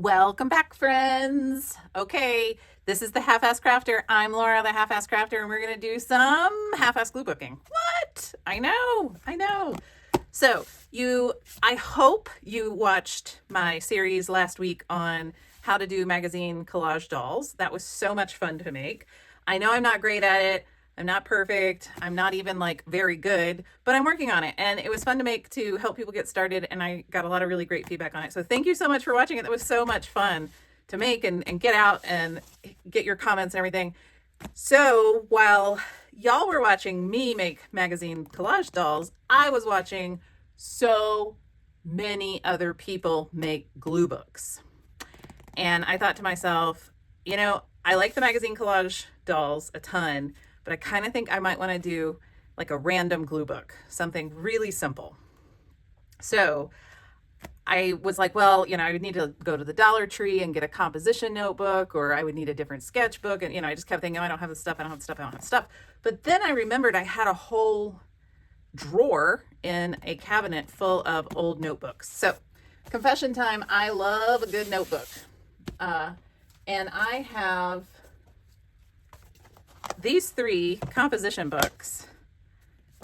Welcome back, friends. Okay, this is the HalFass Crafter. I'm Laura, the HalFass Crafter, and we're going to do some HalFass glue booking. What? I know. So, I hope you watched my series last week on how to do magazine collage dolls. That was so much fun to make. I know I'm not great at it. I'm not perfect. I'm not even like very good, but I'm working on it. And it was fun to make to help people get started. And I got a lot of really great feedback on it. So thank you so much for watching it. That was so much fun to make and get out and get your comments and everything. So while y'all were watching me make magazine collage dolls, I was watching so many other people make glue books. And I thought to myself, I like the magazine collage dolls a ton, but I kind of think I might want to do like a random glue book, something really simple. So I was like, well, I would need to go to the Dollar Tree and get a composition notebook, or I would need a different sketchbook. And, I just kept thinking, oh, I don't have the stuff. But then I remembered I had a whole drawer in a cabinet full of old notebooks. So confession time, I love a good notebook. And I have these 3 composition books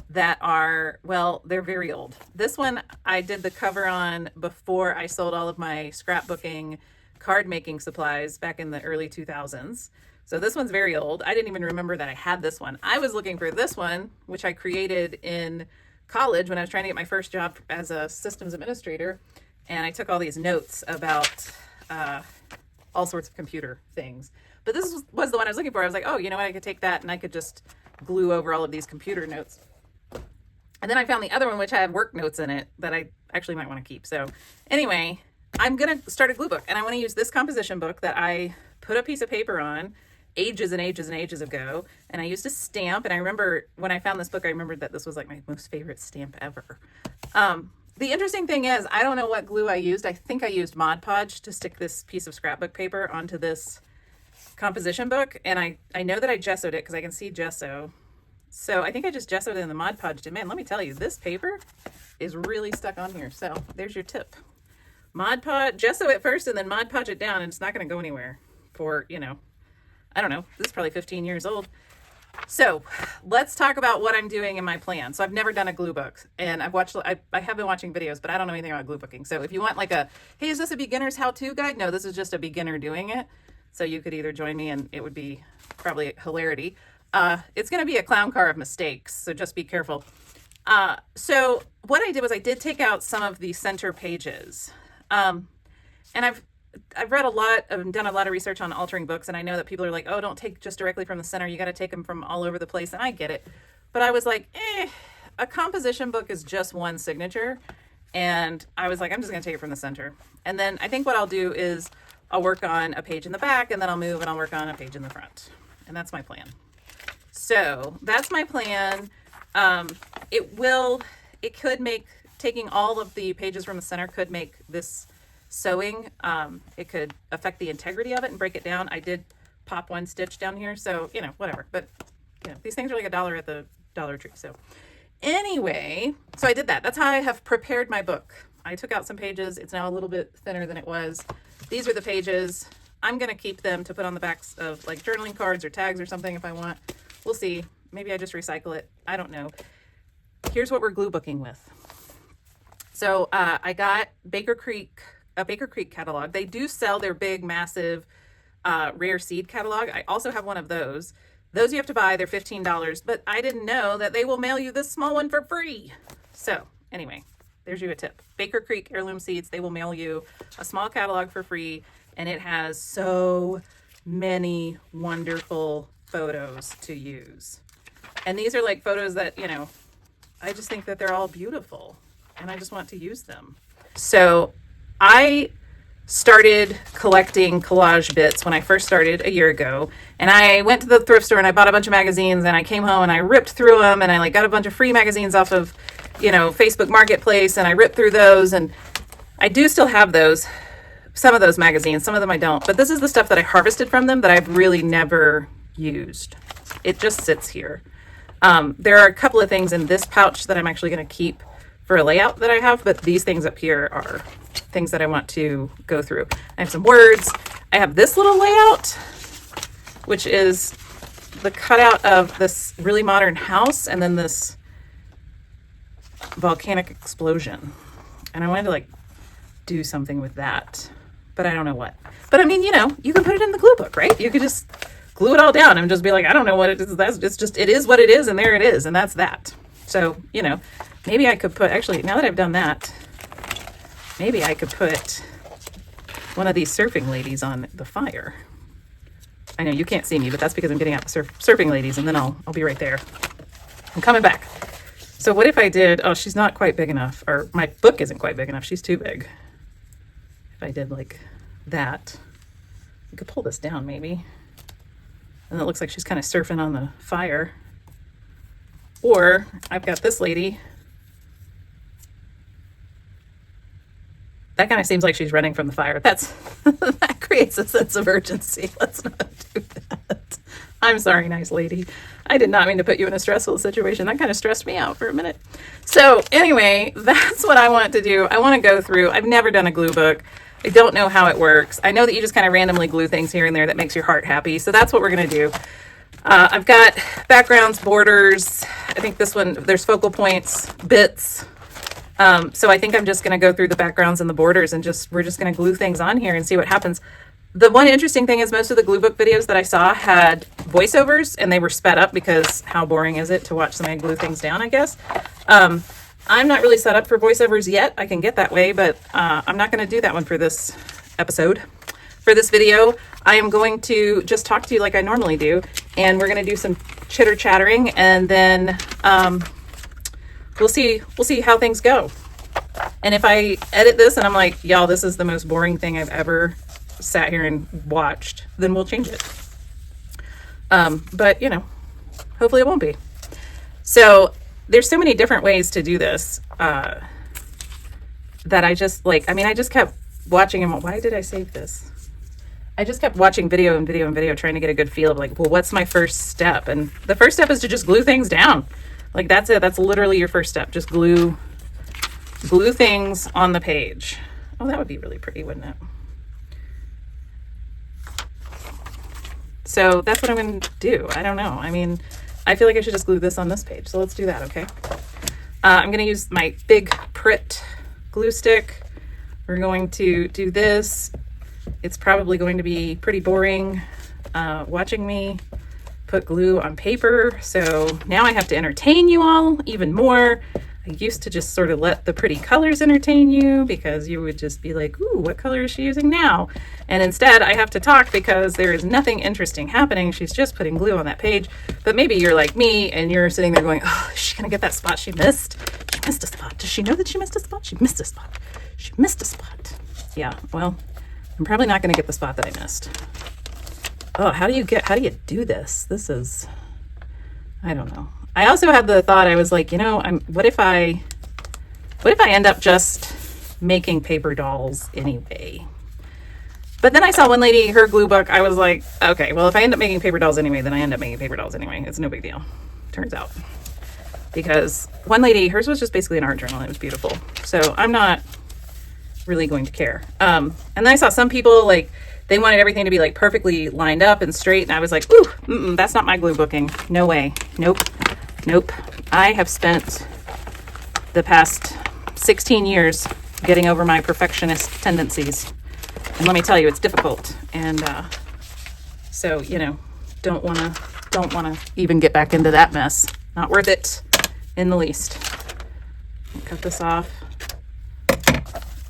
that are, well, they're very old. This one I did the cover on before I sold all of my scrapbooking card making supplies back in the early 2000s. So this one's very old. I didn't even remember that I had this one. I was looking for this one, which I created in college when I was trying to get my first job as a systems administrator. And I took all these notes about all sorts of computer things. But this was the one I was looking for. I was like, oh, you know what? I could take that and I could just glue over all of these computer notes. And then I found the other one, which had work notes in it that I actually might want to keep. So anyway, I'm going to start a glue book. And I want to use this composition book that I put a piece of paper on ages and ages and ages ago. And I used a stamp. And I remember when I found this book, I remembered that this was like my most favorite stamp ever. The interesting thing is, I don't know what glue I used. I think I used Mod Podge to stick this piece of scrapbook paper onto this composition book, and I know that I gessoed it because I can see gesso. So I think I just gessoed it in the Mod Podge. Man, let me tell you, this paper is really stuck on here. So there's your tip. Mod Podge, gesso it first and then Mod Podge it down, and it's not going to go anywhere for, I don't know. This is probably 15 years old. So let's talk about what I'm doing in my plan. So I've never done a glue book, and I have been watching videos, but I don't know anything about glue booking. So if you want like hey, is this a beginner's how-to guide? No, this is just a beginner doing it. So you could either join me and it would be probably hilarity. It's going to be a clown car of mistakes, so just be careful. So what I did was I did take out some of the center pages. And I've read a lot, I've done a lot of research on altering books, and I know that people are like, oh, don't take just directly from the center. You got to take them from all over the place, and I get it. But I was like, a composition book is just one signature. And I was like, I'm just going to take it from the center. And then I think what I'll do is I'll work on a page in the back, and then I'll move and I'll work on a page in the front. And that's my plan. So that's my plan. It could make, taking all of the pages from the center could make this sewing, it could affect the integrity of it and break it down. I did pop one stitch down here, so, whatever. But, these things are like $1 at the Dollar Tree. So anyway, so I did that. That's how I have prepared my book. I took out some pages. It's now a little bit thinner than it was. These are the pages. I'm going to keep them to put on the backs of like journaling cards or tags or something if I want. We'll see. Maybe I just recycle it. I don't know. Here's what we're glue booking with. So I got a Baker Creek catalog. They do sell their big, massive, rare seed catalog. I also have one of those. Those you have to buy. They're $15, but I didn't know that they will mail you this small one for free. So anyway, there's you a tip. Baker Creek heirloom seeds. They will mail you a small catalog for free, and it has so many wonderful photos to use. And these are like photos that, I just think that they're all beautiful, and I just want to use them. So I started collecting collage bits when I first started a year ago, and I went to the thrift store and I bought a bunch of magazines, and I came home and I ripped through them, and I got a bunch of free magazines off of Facebook Marketplace, and I ripped through those, and I do still have those, some of those magazines, some of them I don't, but this is the stuff that I harvested from them that I've really never used. It just sits here. There are a couple of things in this pouch that I'm actually going to keep for a layout that I have, but these things up here are things that I want to go through. I have some words. I have this little layout, which is the cutout of this really modern house and then this volcanic explosion. And I wanted to like do something with that, but I don't know what. But I mean, you know, you can put it in the glue book, right? You could just glue it all down and just be like, I don't know what it is. It's just, it is what it is, and there it is, and that's that. So, you know, maybe I could put, actually, now that I've done that, maybe I could put one of these surfing ladies on the fire. I know you can't see me, but that's because I'm getting out the surfing ladies, and then I'll be right there. I'm coming back. So what if I did, oh, she's not quite big enough, or my book isn't quite big enough. She's too big. If I did like that, you could pull this down maybe. And it looks like she's kind of surfing on the fire. Or I've got this lady. That kind of seems like she's running from the fire. That's that creates a sense of urgency. Let's not do that. I'm sorry, nice lady. I did not mean to put you in a stressful situation. That kind of stressed me out for a minute. So anyway, that's what I want to do. I want to go through. I've never done a glue book. I don't know how it works. I know that you just kind of randomly glue things here and there that makes your heart happy. So that's what we're going to do. I've got backgrounds, borders. I think this one, there's focal points, bits. So I think I'm just going to go through the backgrounds and the borders and we're just going to glue things on here and see what happens. The one interesting thing is most of the glue book videos that I saw had voiceovers and they were sped up because how boring is it to watch somebody glue things down, I guess. I'm not really set up for voiceovers yet. I can get that way, but I'm not going to do that one for this episode. For this video, I am going to just talk to you like I normally do, and we're going to do some chitter chattering, and then we'll see how things go. And if I edit this and I'm like, y'all, this is the most boring thing I've ever sat here and watched, then we'll change it. But you know, hopefully it won't be. So there's so many different ways to do this that I just like. I mean, I just kept watching him. Why did I save this? I just kept watching video and video and video, trying to get a good feel of like, well, what's my first step? And the first step is to just glue things down. Like that's it. That's literally your first step. Just glue things on the page. Oh, that would be really pretty, wouldn't it? So that's what I'm going to do. I don't know. I mean, I feel like I should just glue this on this page. So let's do that, okay? I'm going to use my big Pritt glue stick. We're going to do this. It's probably going to be pretty boring watching me put glue on paper. So now I have to entertain you all even more. I used to just sort of let the pretty colors entertain you because you would just be like, ooh, what color is she using now? And instead I have to talk because there is nothing interesting happening. She's just putting glue on that page. But maybe you're like me and you're sitting there going, oh, is she gonna get that spot she missed? She missed a spot. Does she know that she missed a spot? She missed a spot. She missed a spot. Yeah, well, I'm probably not gonna get the spot that I missed. Oh, how do you do this? This is, I don't know. I also had the thought, I was like, you know, what if I end up just making paper dolls anyway? But then I saw one lady, her glue book, I was like, okay, well, if I end up making paper dolls anyway, then I end up making paper dolls anyway. It's no big deal, turns out. Because one lady, hers was just basically an art journal. It was beautiful. So I'm not really going to care. And then I saw some people, like, they wanted everything to be like perfectly lined up and straight. And I was like, ooh, that's not my glue booking. No way. Nope. I have spent the past 16 years getting over my perfectionist tendencies. And let me tell you, it's difficult. And so, you know, don't want to even get back into that mess. Not worth it in the least. Cut this off.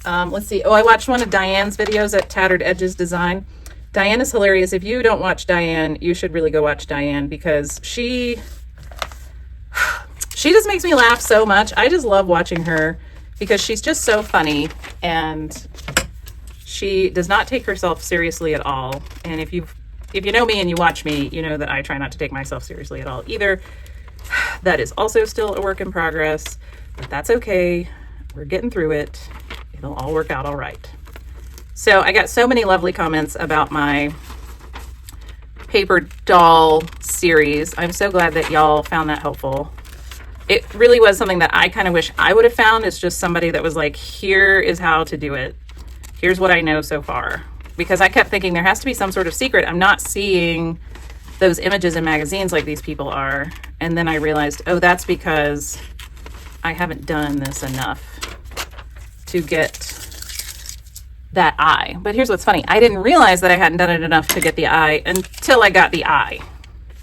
Let's see. Oh, I watched one of Diane's videos at Tattered Edges Design. Diane is hilarious. If you don't watch Diane, you should really go watch Diane because she just makes me laugh so much. I just love watching her because she's just so funny and she does not take herself seriously at all. And if you know me and you watch me, you know that I try not to take myself seriously at all either. That is also still a work in progress, but that's okay. We're getting through it. It'll all work out all right. So I got so many lovely comments about my paper doll series. I'm so glad that y'all found that helpful. It really was something that I kind of wish I would have found. It's just somebody that was like, here is how to do it. Here's what I know so far. Because I kept thinking there has to be some sort of secret. I'm not seeing those images in magazines like these people are. And then I realized, oh, that's because I haven't done this enough to get that eye. But here's what's funny. I didn't realize that I hadn't done it enough to get the eye until I got the eye.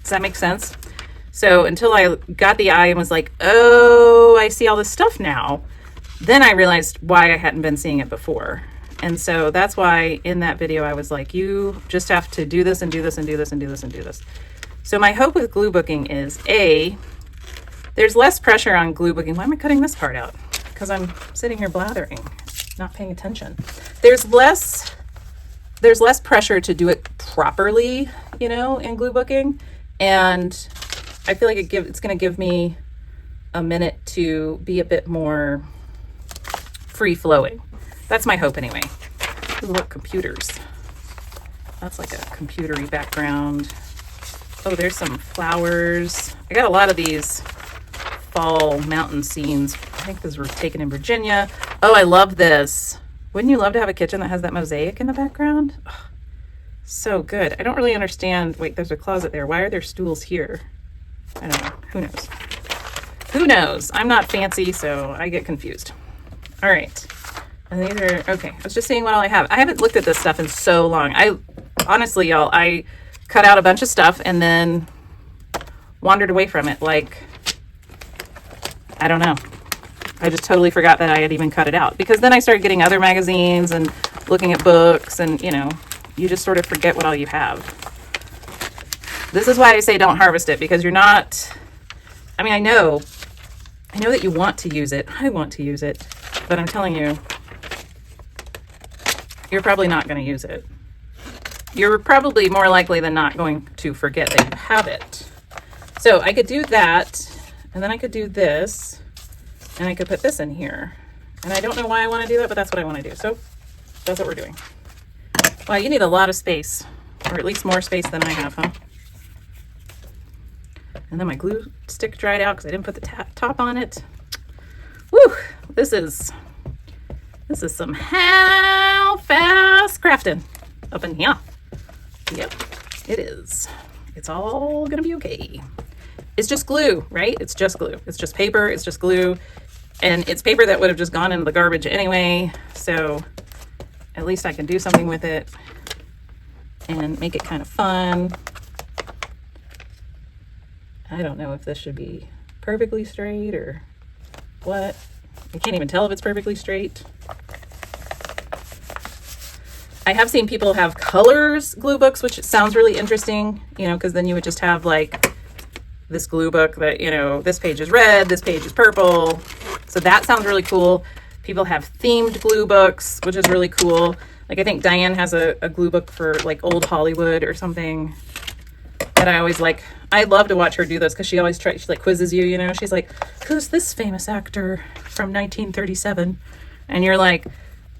Does that make sense? So until I got the eye and was like, oh, I see all this stuff now, then I realized why I hadn't been seeing it before. And so that's why in that video I was like, you just have to do this and do this and do this and do this and do this. So my hope with glue booking is there's less pressure on glue booking. Why am I cutting this part out? Because I'm sitting here blathering, not paying attention. There's less pressure to do it properly, you know, in glue booking. And I feel like it's going to give me a minute to be a bit more free flowing. That's my hope anyway. Ooh, look, computers. That's like a computery background. Oh, there's some flowers. I got a lot of these fall mountain scenes. I think those were taken in Virginia. Oh, I love this. Wouldn't you love to have a kitchen that has that mosaic in the background? Oh, so good. I don't really understand. Wait, there's a closet there. Why are there stools here? I don't know. Who knows? Who knows? I'm not fancy, so I get confused. All right. And these are, okay, I was just seeing what all I have. I haven't looked at this stuff in so long. Honestly, y'all, I cut out a bunch of stuff and then wandered away from it. Like, I don't know. I just totally forgot that I had even cut it out. Because then I started getting other magazines and looking at books and, you know, you just sort of forget what all you have. This is why I say don't harvest it, because you're not, I mean, I know that you want to use it. I want to use it, but I'm telling you, you're probably not going to use it. You're probably more likely than not going to forget that you have it. So I could do that, and then I could do this, and I could put this in here. And I don't know why I want to do that, but that's what I want to do. So that's what we're doing. Wow, you need a lot of space, or at least more space than I have, huh? And then my glue stick dried out because I didn't put the top on it. Woo! This is some HalFass crafting up in here. Yep, it is. It's all gonna be okay. It's just glue, right? It's just glue. It's just paper. It's just glue. And it's paper that would have just gone into the garbage anyway. So at least I can do something with it and make it kind of fun. I don't know if this should be perfectly straight or what. I can't even tell if it's perfectly straight. I have seen people have colors glue books, which sounds really interesting, you know, because then you would just have like this glue book that, you know, this page is red, this page is purple. So that sounds really cool. People have themed glue books, which is really cool. Like I think Diane has a glue book for like old Hollywood or something that I always like. I love to watch her do those because she always she like quizzes you, you know. She's like, who's this famous actor from 1937? And you're like,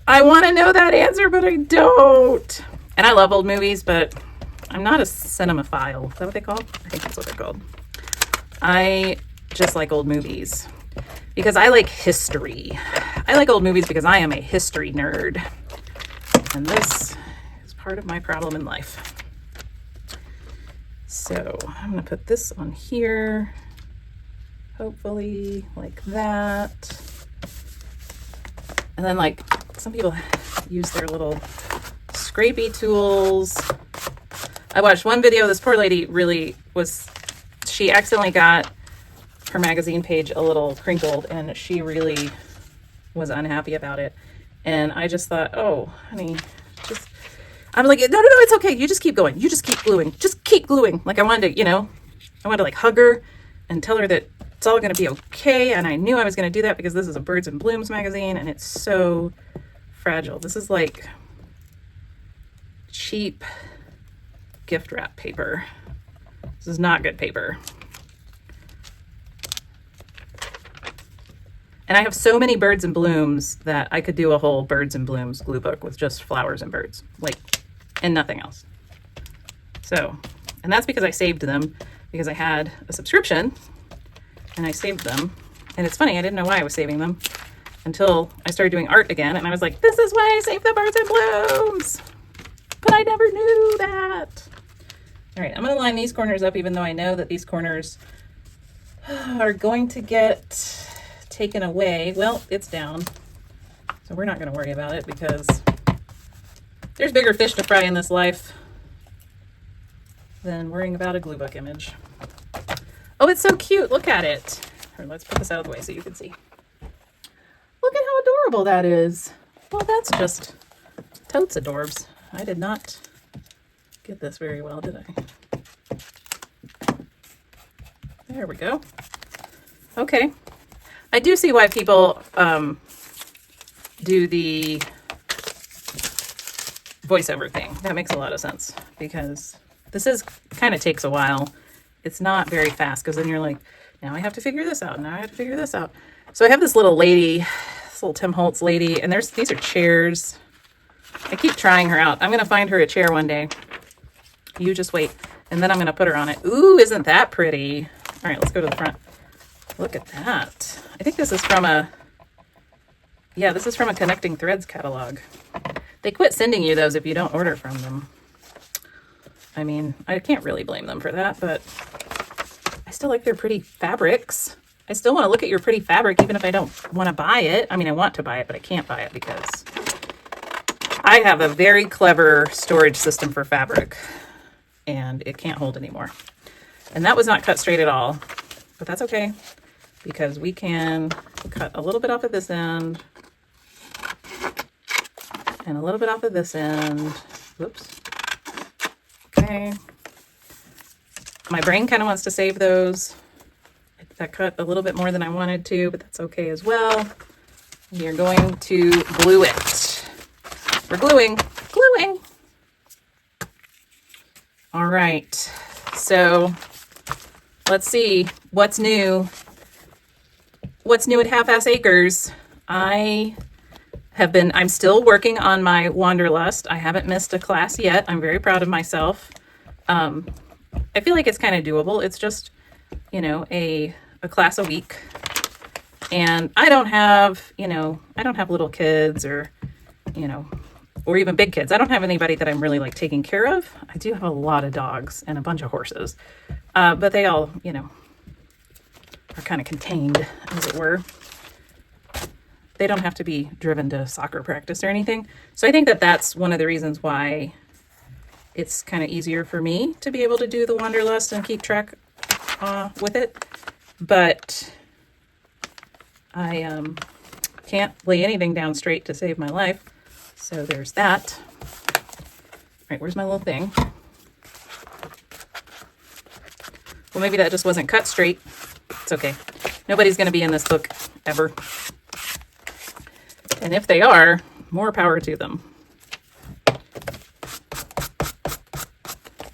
I want to know that answer, but I don't. And I love old movies, but I'm not a cinemaphile. Is that what they call? I think that's what they're called. I just like old movies because I like history. I like old movies because I am a history nerd. And this is part of my problem in life. So I'm going to put this on here, hopefully like that. And then like some people use their little scrapey tools. I watched one video. This poor lady she accidentally got her magazine page a little crinkled and she really was unhappy about it. And I just thought, oh, honey, I'm like, no, it's okay. You just keep going. You just keep gluing. Just keep gluing. Like I wanted to like hug her and tell her that it's all going to be okay. And I knew I was going to do that because this is a Birds and Blooms magazine and it's so fragile. This is like cheap gift wrap paper. This is not good paper. And I have so many Birds and Blooms that I could do a whole Birds and Blooms glue book with just flowers and birds, like, and nothing else. So, and that's because I saved them because I had a subscription and I saved them. And it's funny, I didn't know why I was saving them. until I started doing art again, and I was like, this is why I saved the birds and blooms. But I never knew that. All right, I'm gonna line these corners up even though I know that these corners are going to get taken away. Well, it's down, so we're not gonna worry about it because there's bigger fish to fry in this life than worrying about a Gluebook image. Oh, it's so cute, look at it. Or let's put this out of the way so you can see. Look at how adorable that is. Well, that's just totes adorbs. I did not get this very well, did I? There we go. Okay. I do see why people do the voiceover thing. That makes a lot of sense because this is kind of takes a while. It's not very fast because then you're like, now I have to figure this out. Now I have to figure this out. So I have this little lady, this little Tim Holtz lady, and these are chairs. I keep trying her out. I'm going to find her a chair one day. You just wait. And then I'm going to put her on it. Ooh, isn't that pretty? All right, let's go to the front. Look at that. I think this is from this is from a Connecting Threads catalog. They quit sending you those if you don't order from them. I mean, I can't really blame them for that, but I still like their pretty fabrics. I still want to look at your pretty fabric even if I don't want to buy it. I mean, I want to buy it, but I can't buy it because I have a very clever storage system for fabric and it can't hold anymore. And that was not cut straight at all, but that's okay because we can cut a little bit off of this end and a little bit off of this end. Whoops. Okay. My brain kind of wants to save those. That cut a little bit more than I wanted to, but that's okay as well. We are going to glue it. We're gluing. All right. So let's see what's new. What's new at HalFass Acres? I'm still working on my Wanderlust. I haven't missed a class yet. I'm very proud of myself. I feel like it's kind of doable. It's just, a class a week. And I don't have little kids or even big kids. I don't have anybody that I'm really like taking care of. I do have a lot of dogs and a bunch of horses. But they all, are kind of contained, as it were. They don't have to be driven to soccer practice or anything. So I think that that's one of the reasons why it's kind of easier for me to be able to do the Wanderlust and keep track with it. But I can't lay anything down straight to save my life. So there's that. All right, where's my little thing? Well, maybe that just wasn't cut straight. It's okay. Nobody's going to be in this book ever. And if they are, more power to them.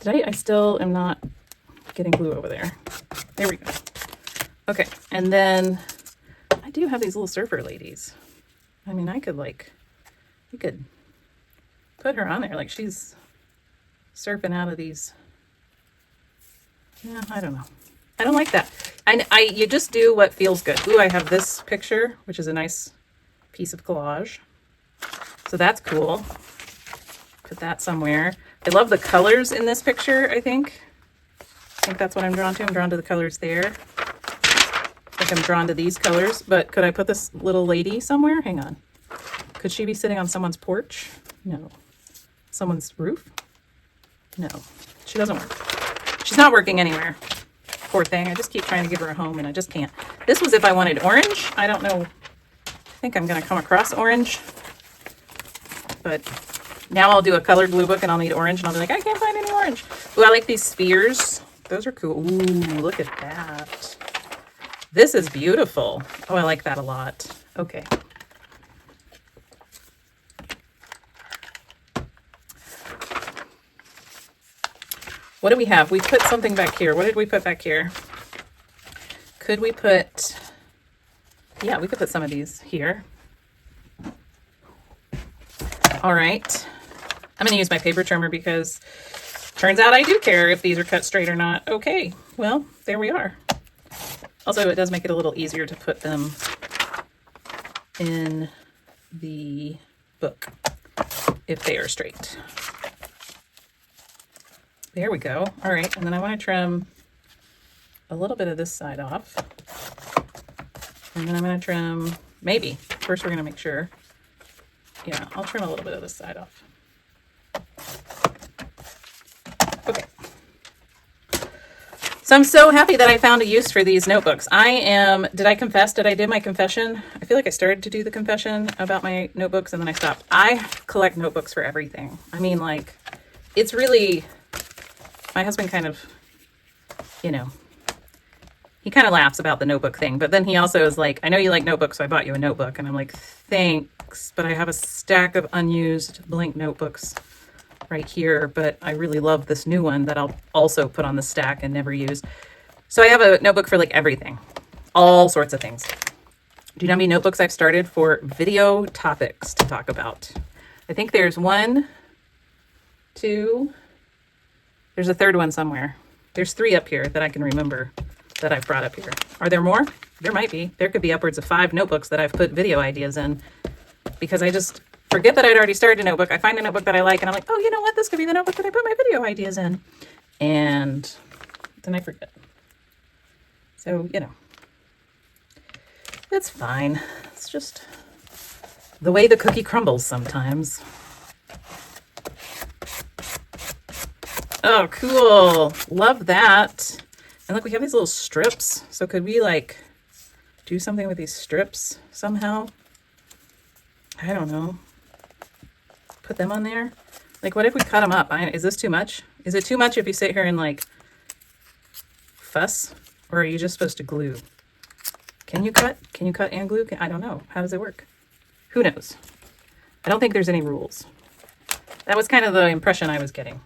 I still am not getting glue over there. There we go. Okay, and then I do have these little surfer ladies. I mean, we could put her on there like she's surfing out of these. Yeah, I don't know. I don't like that. You just do what feels good. Ooh, I have this picture, which is a nice piece of collage. So that's cool. Put that somewhere. I love the colors in this picture, I think. I think that's what I'm drawn to. I'm drawn to the colors there. I think I'm drawn to these colors, but could I put this little lady somewhere? Hang on. Could she be sitting on someone's porch? No. Someone's roof? No. She doesn't work. She's not working anywhere. Poor thing. I just keep trying to give her a home and I just can't. This was if I wanted orange. I don't know. I think I'm going to come across orange. But now I'll do a colored glue book and I'll need orange and I'll be like, I can't find any orange. Ooh, I like these spheres. Those are cool. Ooh, look at that. This is beautiful. Oh, I like that a lot. Okay. What do we have? We put something back here. What did we put back here? Could we put... Yeah, we could put some of these here. All right. I'm going to use my paper trimmer because turns out I do care if these are cut straight or not. Okay, well, there we are. Also, it does make it a little easier to put them in the book if they are straight. There we go. All right, and then I want to trim a little bit of this side off. And then I'm going to trim, maybe, first we're going to make sure. Yeah, I'll trim a little bit of this side off. Okay. So I'm so happy that I found a use for these notebooks. Did I confess? Did I do my confession? I feel like I started to do the confession about my notebooks and then I stopped. I collect notebooks for everything. I mean, like, it's really, my husband kind of, you know, he kind of laughs about the notebook thing, but then he also is like, I know you like notebooks, so I bought you a notebook. And I'm like, thanks, but I have a stack of unused blank notebooks right here, but I really love this new one that I'll also put on the stack and never use. So I have a notebook for like everything, all sorts of things. Do you know how many notebooks I've started for video topics to talk about? I think there's 1, 2, there's a third one somewhere. There's 3 up here that I can remember that I've brought up here. Are there more? There might be. There could be upwards of 5 notebooks that I've put video ideas in because I just forget that I'd already started a notebook. I find a notebook that I like and I'm like, oh, you know what? This could be the notebook that I put my video ideas in. And then I forget. So, you know, it's fine. It's just the way the cookie crumbles sometimes. Oh, cool. Love that. And look, we have these little strips. So could we like do something with these strips somehow? I don't know. Put them on there. Like, what if we cut them up? Is this too much? Is it too much if you sit here and like fuss? Or are you just supposed to glue? Can you cut? Can you cut and glue? I don't know. How does it work? Who knows? I don't think there's any rules. That was kind of the impression I was getting.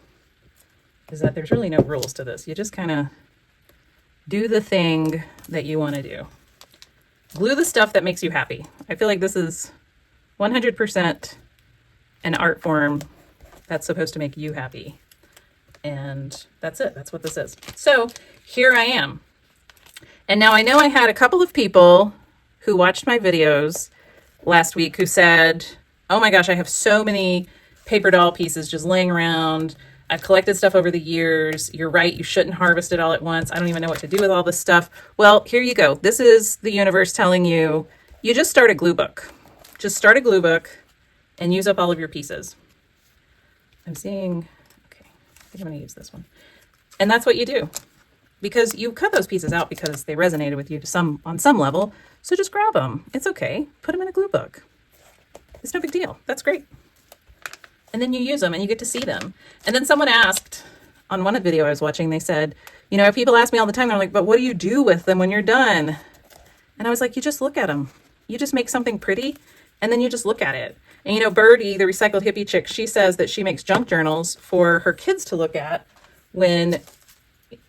Is that there's really no rules to this. You just kind of do the thing that you want to do. Glue the stuff that makes you happy. I feel like this is 100% an art form that's supposed to make you happy. And that's it. That's what this is. So here I am. And now I know I had a couple of people who watched my videos last week who said, oh my gosh, I have so many paper doll pieces just laying around. I've collected stuff over the years. You're right. You shouldn't harvest it all at once. I don't even know what to do with all this stuff. Well, here you go. This is the universe telling you, you just start a glue book. Just start a glue book and use up all of your pieces. I'm seeing, okay, I think I'm going to use this one. And that's what you do. Because you cut those pieces out because they resonated with you on some level. So just grab them. It's okay. Put them in a glue book. It's no big deal. That's great. And then you use them and you get to see them. And then someone asked on one video I was watching, they said, you know, people ask me all the time, they're like, but what do you do with them when you're done? And I was like, you just look at them. You just make something pretty and then you just look at it. And you know, Birdie, the recycled hippie chick, she says that she makes junk journals for her kids to look at when,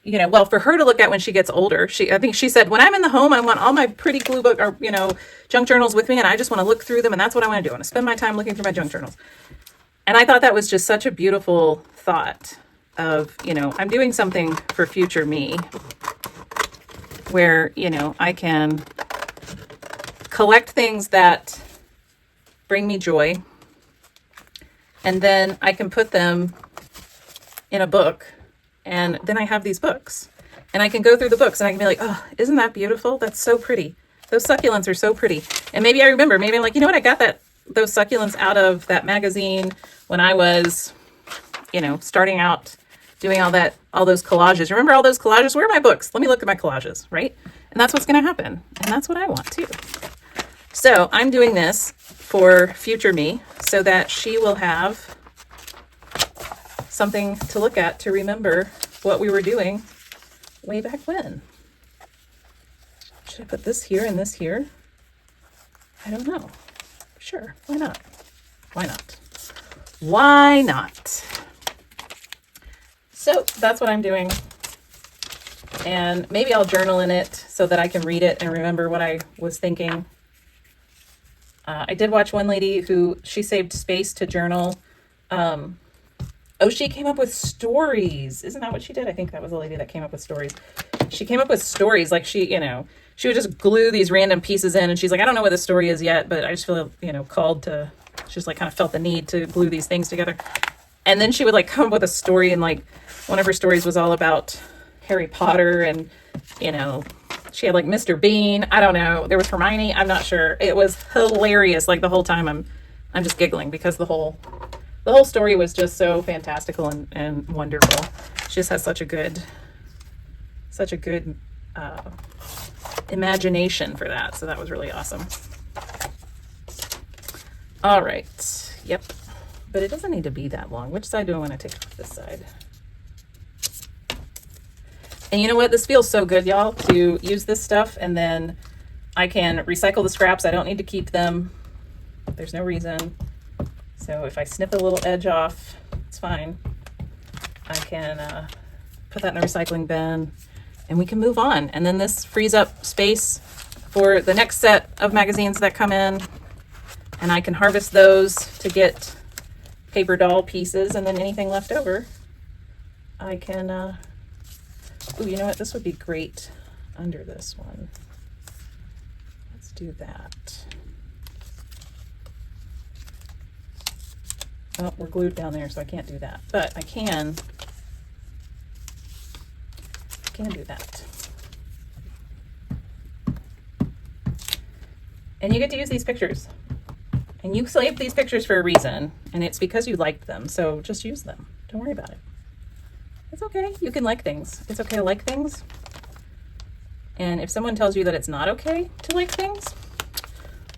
you know, well, for her to look at when she gets older. I think she said, when I'm in the home, I want all my pretty glue book or, you know, junk journals with me. And I just want to look through them. And that's what I want to do. I want to spend my time looking through my junk journals. And I thought that was just such a beautiful thought of, you know, I'm doing something for future me where, you know, I can collect things that bring me joy. And then I can put them in a book. And then I have these books. And I can go through the books and I can be like, oh, isn't that beautiful? That's so pretty. Those succulents are so pretty. And maybe I remember, maybe I'm like, you know what? I got those succulents out of that magazine when I was, you know, starting out doing all those collages. Remember all those collages? Where are my books? Let me look at my collages, right? And that's what's going to happen. And that's what I want too. So I'm doing this for future me so that she will have something to look at to remember what we were doing way back when. Should I put this here and this here? I don't know. Sure, why not? Why not? Why not? So that's what I'm doing. And maybe I'll journal in it so that I can read it and remember what I was thinking. I did watch one lady who, she saved space to journal. She came up with stories. Isn't that what she did? I think that was the lady that came up with stories. she came up with stories. Like she, you know, she would just glue these random pieces in, and she's like, I don't know what the story is yet, but I just feel, you know, called to, she just like kind of felt the need to glue these things together. And then she would like come up with a story, and like one of her stories was all about Harry Potter, and, you know, she had like Mr. Bean. I don't know. There was Hermione. I'm not sure. It was hilarious. Like the whole time I'm just giggling because the whole story was just so fantastical and wonderful. She just has such a good imagination for that. So that was really awesome. All right. Yep. But it doesn't need to be that long. Which side do I want to take off? This side. And you know what? This feels so good, y'all, to use this stuff, and then I can recycle the scraps. I don't need to keep them. There's no reason. So if I snip a little edge off, it's fine. I can put that in the recycling bin, and we can move on. And then this frees up space for the next set of magazines that come in, and I can harvest those to get paper doll pieces, and then anything left over, I can, ooh, you know what? This would be great under this one. Let's do that. Oh, we're glued down there, so I can't do that. But I can do that. And you get to use these pictures. And you saved these pictures for a reason, and it's because you liked them. So just use them. Don't worry about it. It's okay. You can like things. It's okay to like things. And if someone tells you that it's not okay to like things,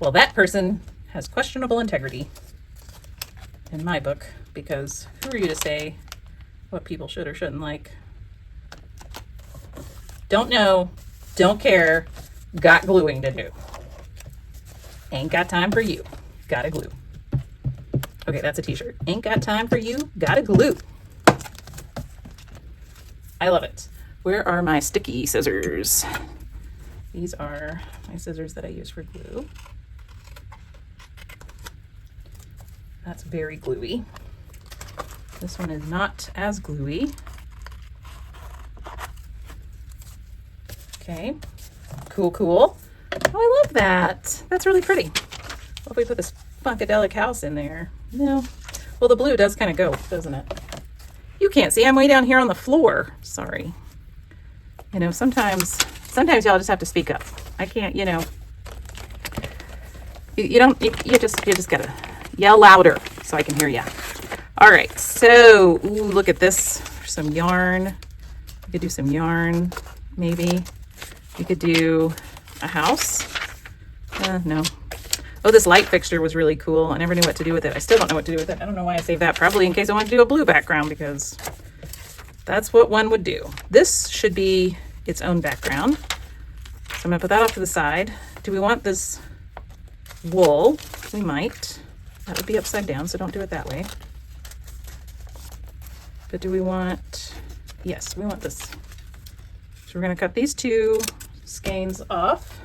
well, that person has questionable integrity in my book, because who are you to say what people should or shouldn't like? Don't know, don't care, got gluing to do. Ain't got time for you, gotta glue. Okay, that's a t-shirt. Ain't got time for you, gotta glue. I love it. Where are my sticky scissors? These are my scissors that I use for glue. That's very gluey. This one is not as gluey. Okay, cool, cool. Oh, I love that. That's really pretty. What if we put this funkadelic house in there? No. Well, the blue does kind of go, doesn't it? You can't see. I'm way down here on the floor. Sorry. You know, sometimes y'all just have to speak up. I can't, you know. You just gotta yell louder so I can hear you. All right, so, ooh, look at this. Some yarn. We could do some yarn, maybe. We could do a house. No. Oh, this light fixture was really cool. I never knew what to do with it. I still don't know what to do with it. I don't know why I saved that. Probably in case I want to do a blue background, because that's what one would do. This should be its own background. So I'm gonna put that off to the side. Do we want this wool? We might. That would be upside down, so don't do it that way. But do we want, yes, we want this. So we're gonna cut these two skeins off,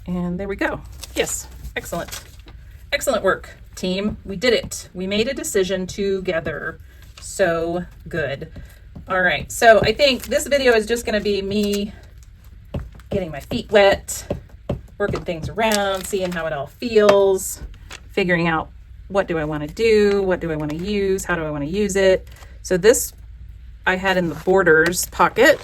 and there we go. Yes, excellent. Excellent work, team. We did it. We made a decision together. So good. All right, so I think this video is just gonna be me getting my feet wet, working things around, seeing how it all feels, figuring out what do I want to do, what do I want to use, how do I want to use it. So this I had in the borders pocket.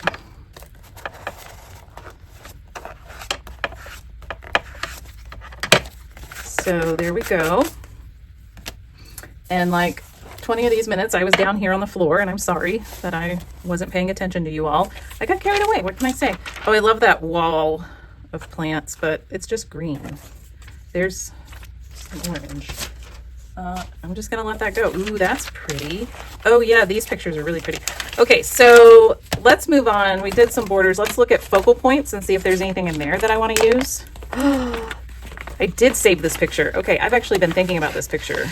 So there we go. And like 20 of these minutes I was down here on the floor, and I'm sorry that I wasn't paying attention to you all. I got carried away. What can I say? Oh, I love that wall of plants, but it's just green. There's some orange. I'm just gonna let that go. Ooh, that's pretty. Oh yeah, these pictures are really pretty. Okay, so let's move on. We did some borders. Let's look at focal points and see if there's anything in there that I want to use. I did save this picture. Okay, I've actually been thinking about this picture.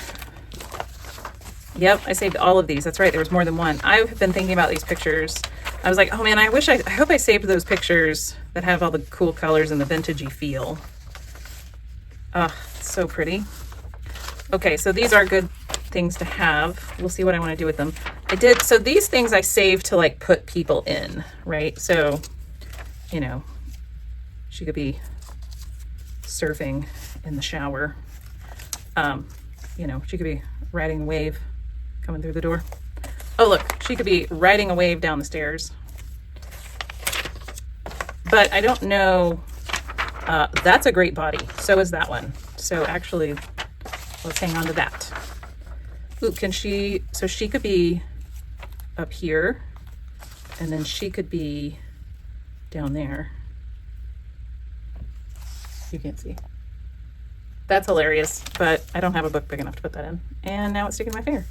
Yep, I saved all of these. That's right, there was more than one. I've been thinking about these pictures. I was like, oh man, I hope I saved those pictures that have all the cool colors and the vintagey feel. So pretty. Okay, so these are good things to have. We'll see what I want to do with them. So these things I saved to like put people in, right? So you know, she could be surfing in the shower. You know, she could be riding a wave coming through the door. Oh, look, she could be riding a wave down the stairs. But I don't know. That's a great body. So is that one. So actually, let's hang on to that. Ooh, can she, so she could be up here, and then she could be down there. You can't see. That's hilarious, but I don't have a book big enough to put that in. And now it's sticking to my finger.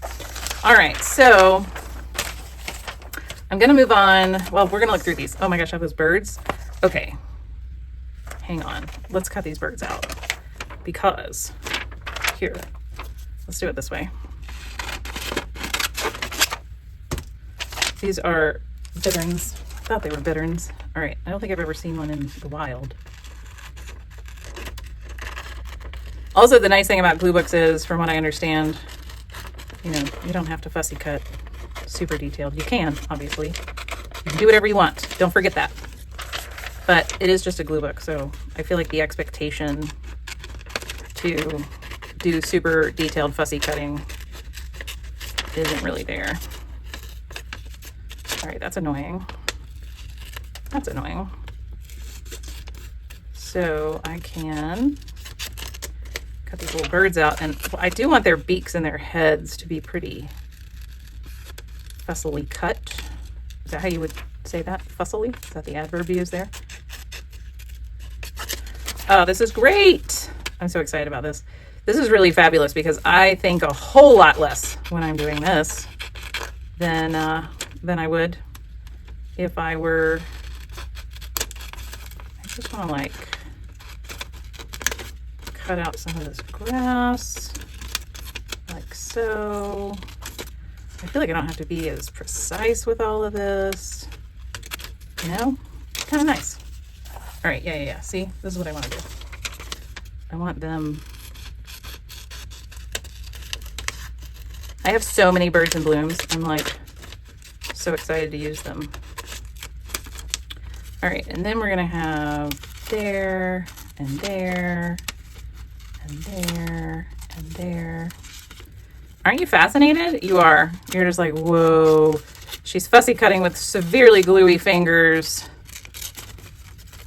All right, so I'm gonna move on. Well, we're gonna look through these. Oh my gosh, I have those birds. Okay, hang on. Let's cut these birds out because here, let's do it this way. These are bitterns. I thought they were bitterns. All right, I don't think I've ever seen one in the wild. Also, the nice thing about glue books is, from what I understand, you know, you don't have to fussy cut super detailed. You can, obviously. You can do whatever you want. Don't forget that. But it is just a glue book, so I feel like the expectation to do super detailed fussy cutting isn't really there. All right, that's annoying. That's annoying. So I can cut these little birds out, and I do want their beaks and their heads to be pretty fussily cut. Is that how you would say that? Fussily? Is that the adverb you use there? Oh, this is great. I'm so excited about this. This is really fabulous because I think a whole lot less when I'm doing this than I would if I were, I just want to like cut out some of this grass like so. I feel like I don't have to be as precise with all of this, you know, kind of nice. All right, yeah. See, this is what I want to do. I want them. I have so many birds and blooms. I'm like so excited to use them. All right, and then we're gonna have there and there and there and there. Aren't you fascinated? You are. You're just like, whoa. She's fussy cutting with severely gluey fingers.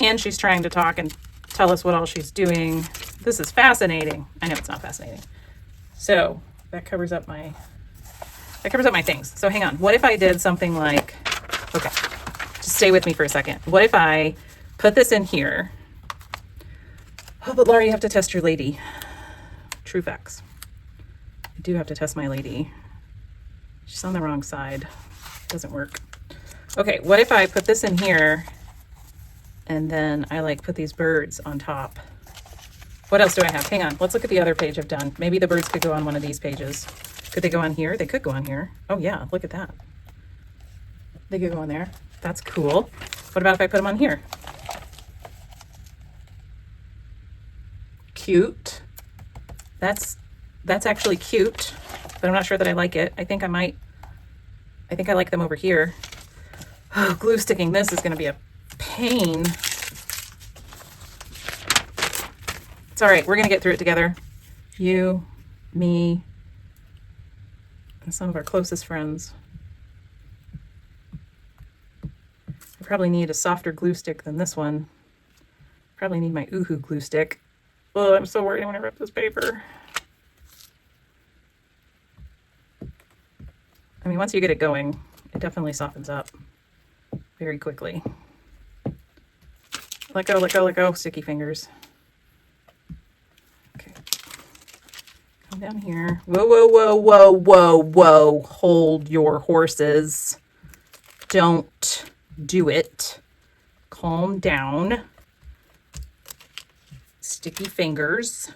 And she's trying to talk and tell us what all she's doing. This is fascinating. I know it's not fascinating. So that covers up my things. So hang on. What if I did something like, okay, just stay with me for a second. What if I put this in here? Oh, but Laura, you have to test your lady. True facts. I do have to test my lady. She's on the wrong side. It doesn't work. Okay, what if I put this in here and then I like put these birds on top? What else do I have? Hang on, let's look at the other page I've done. Maybe the birds could go on one of these pages. Could they go on here? They could go on here. Oh yeah, look at that. They could go on there. That's cool. What about if I put them on here? Cute. That's actually cute, but I'm not sure that I like it. I think I like them over here. Oh, glue sticking this is going to be a pain. It's all right. We're going to get through it together. You, me, and some of our closest friends. I probably need a softer glue stick than this one. Probably need my Oohoo glue stick. Oh, I'm so worried I'm going to rip this paper. I mean, once you get it going, it definitely softens up very quickly. Let go, let go, let go, sticky fingers. Okay. Come down here. Whoa, whoa, whoa, whoa, whoa, whoa. Hold your horses. Don't do it. Calm down. Sticky fingers.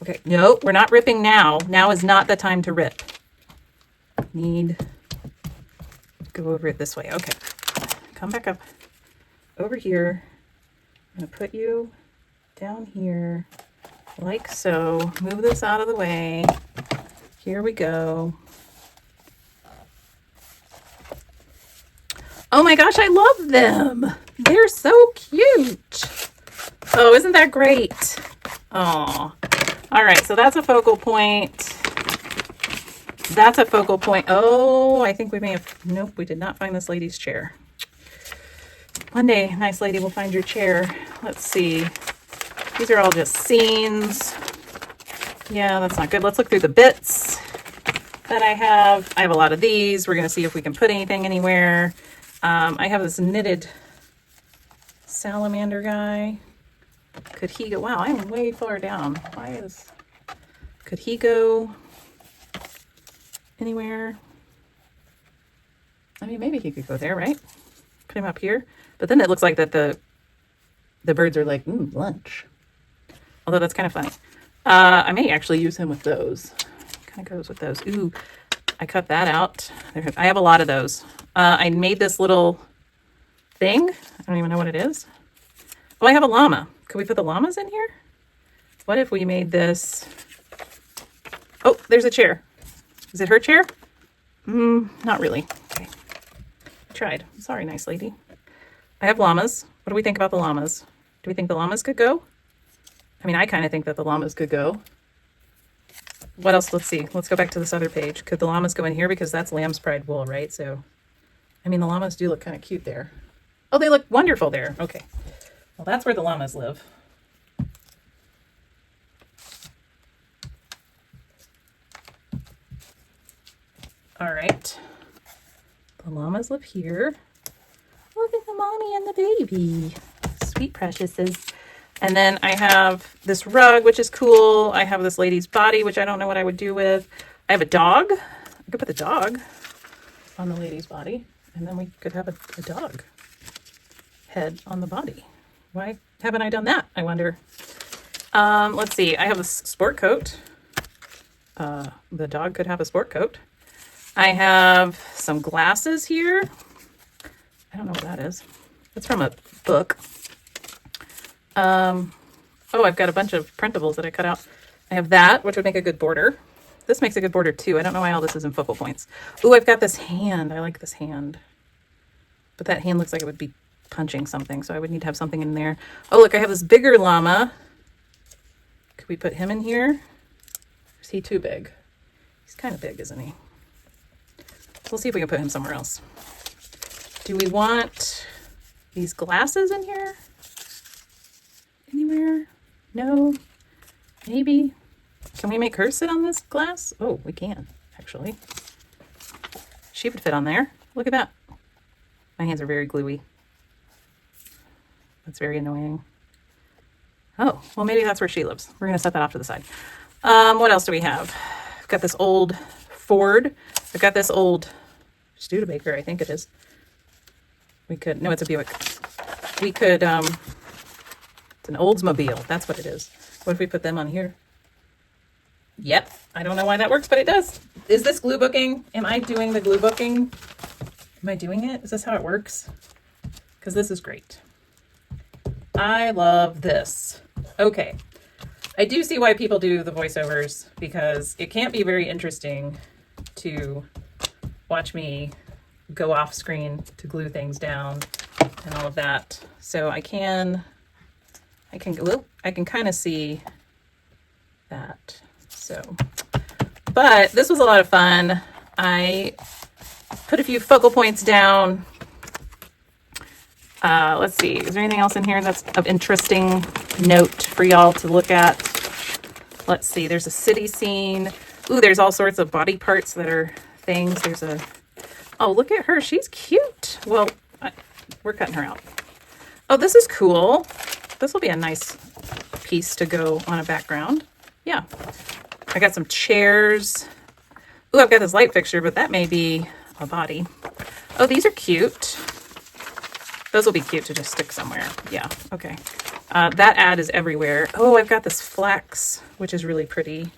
Okay, no, we're not ripping now. Now is not the time to rip. Need to go over it this way. Okay, come back up over here. I'm gonna put you down here like so. Move this out of the way. Here we go. Oh my gosh, I love them. They're so cute. Oh, isn't that great? Oh, all right. So that's a focal point. That's a focal point. Oh, I think we may have, nope, we did not find this lady's chair. One day, nice lady, will find your chair. Let's see. These are all just scenes. Yeah, that's not good. Let's look through the bits that I have. I have a lot of these. We're going to see if we can put anything anywhere. I have this knitted salamander guy. Could he go? Wow, I'm way far down. Could he go anywhere? I mean, maybe he could go there, right? Put him up here. But then it looks like that the birds are like, ooh, lunch. Although that's kind of funny. I may actually use him with those. Kind of goes with those. Ooh, I cut that out. I have a lot of those. I made this little thing. I don't even know what it is. Oh, I have a llama. Could we put the llamas in here? What if we made this? Oh, there's a chair. Is it her chair? Not really. Okay. Tried. Sorry, nice lady. I have llamas. What do we think about the llamas? Do we think the llamas could go? I mean, I kind of think that the llamas could go. What else? Let's see. Let's go back to this other page. Could the llamas go in here? Because that's lamb's pride wool, right? So, I mean, the llamas do look kind of cute there. Oh, they look wonderful there. Okay. Well, that's where the llamas live. All right. The llamas live here. Look at the mommy and the baby. Sweet preciouses. And then I have this rug, which is cool. I have this lady's body, which I don't know what I would do with. I have a dog. I could put the dog on the lady's body. And then we could have a dog head on the body. Why haven't I done that, I wonder? Let's see. I have a sport coat. The dog could have a sport coat. I have some glasses here. I don't know what that is. It's from a book. Oh, I've got a bunch of printables that I cut out. I have that, which would make a good border. This makes a good border too. I don't know why all this is in focal points. Ooh, I've got this hand. I like this hand. But that hand looks like it would be punching something, so I would need to have something in there. Oh, look, I have this bigger llama. Could we put him in here? Is he too big? He's kind of big, isn't he? We'll see if we can put him somewhere else. Do we want these glasses in here? Anywhere? No? Maybe? Can we make her sit on this glass? Oh, we can, actually. She would fit on there. Look at that. My hands are very gluey. That's very annoying. Oh, well, maybe that's where she lives. We're going to set that off to the side. What else do we have? I've got this old Ford. I've got this old Studebaker, I think it is. We could, no, it's a Buick. We could, it's an Oldsmobile. That's what it is. What if we put them on here? Yep. I don't know why that works, but it does. Is this glue booking? Am I doing the glue booking? Am I doing it? Is this how it works? Because this is great. I love this. Okay. I do see why people do the voiceovers, because it can't be very interesting to watch me go off screen to glue things down and all of that. So I can kind of see that. So, but this was a lot of fun. I put a few focal points down. Let's see, is there anything else in here that's of interesting note for y'all to look at? Let's see, there's a city scene. Ooh, there's all sorts of body parts that are things. There's a, oh, look at her. She's cute. Well, we're cutting her out. Oh, this is cool. This will be a nice piece to go on a background. Yeah. I got some chairs. Ooh, I've got this light fixture, but that may be a body. Oh, these are cute. Those will be cute to just stick somewhere. Yeah, okay. That ad is everywhere. Oh, I've got this flax, which is really pretty.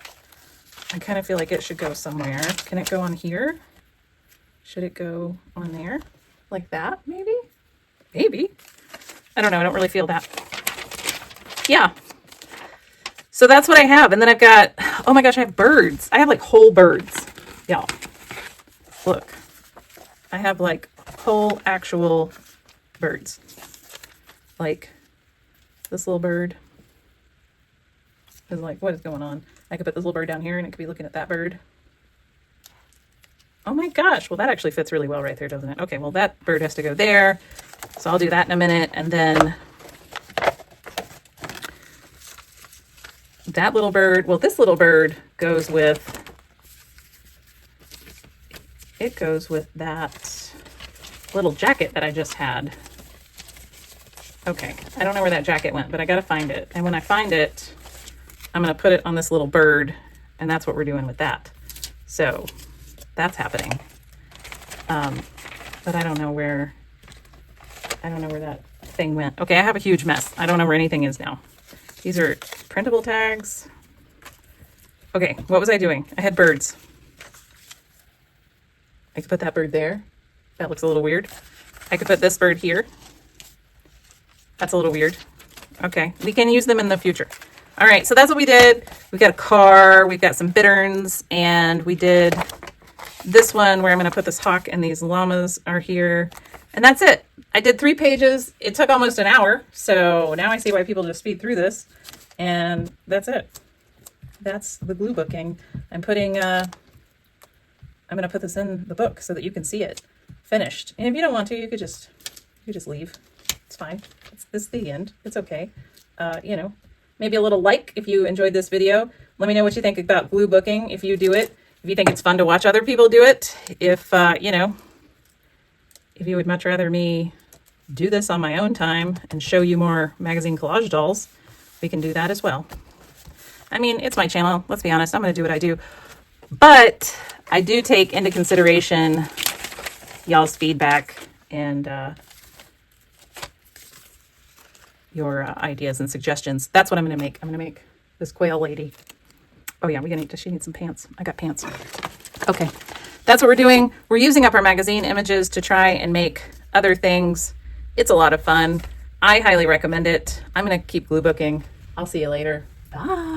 I kind of feel like it should go somewhere. Can it go on here? Should it go on there? Like that, maybe? Maybe. I don't know. I don't really feel that. Yeah. So that's what I have. And then I've got, oh my gosh, I have birds. I have like whole birds. Y'all. Look. I have like whole actual birds. Like this little bird is like, what is going on? I could put this little bird down here and it could be looking at that bird. Oh my gosh, well that actually fits really well right there, doesn't it? Okay, well that bird has to go there. So I'll do that in a minute. And then that little bird, well this little bird goes with, it goes with that little jacket that I just had. Okay, I don't know where that jacket went, but I gotta find it. And when I find it, I'm gonna put it on this little bird, and that's what we're doing with that. So that's happening. But I don't know where that thing went. Okay, I have a huge mess. I don't know where anything is now. These are printable tags. Okay, what was I doing? I had birds. I could put that bird there. That looks a little weird. I could put this bird here. That's a little weird. Okay, we can use them in the future. All right, so that's what we did. We got a car, we've got some bitterns, and we did this one where I'm gonna put this hawk and these llamas are here. And that's it. I did 3 pages. It took almost an hour. So now I see why people just speed through this. And that's it. That's the glue booking. I'm going to put this in the book so that you can see it finished. And if you don't want to, you could just leave. It's fine. It's the end. It's okay. Maybe a little like if you enjoyed this video. Let me know what you think about glue booking if you do it. If you think it's fun to watch other people do it. If you would much rather me do this on my own time and show you more magazine collage dolls, we can do that as well. I mean, it's my channel. Let's be honest. I'm going to do what I do. But I do take into consideration y'all's feedback and your ideas and suggestions. That's what I'm going to make. I'm going to make this quail lady. Oh yeah, she needs some pants. I got pants. Okay, that's what we're doing. We're using up our magazine images to try and make other things. It's a lot of fun. I highly recommend it. I'm going to keep glue booking. I'll see you later. Bye.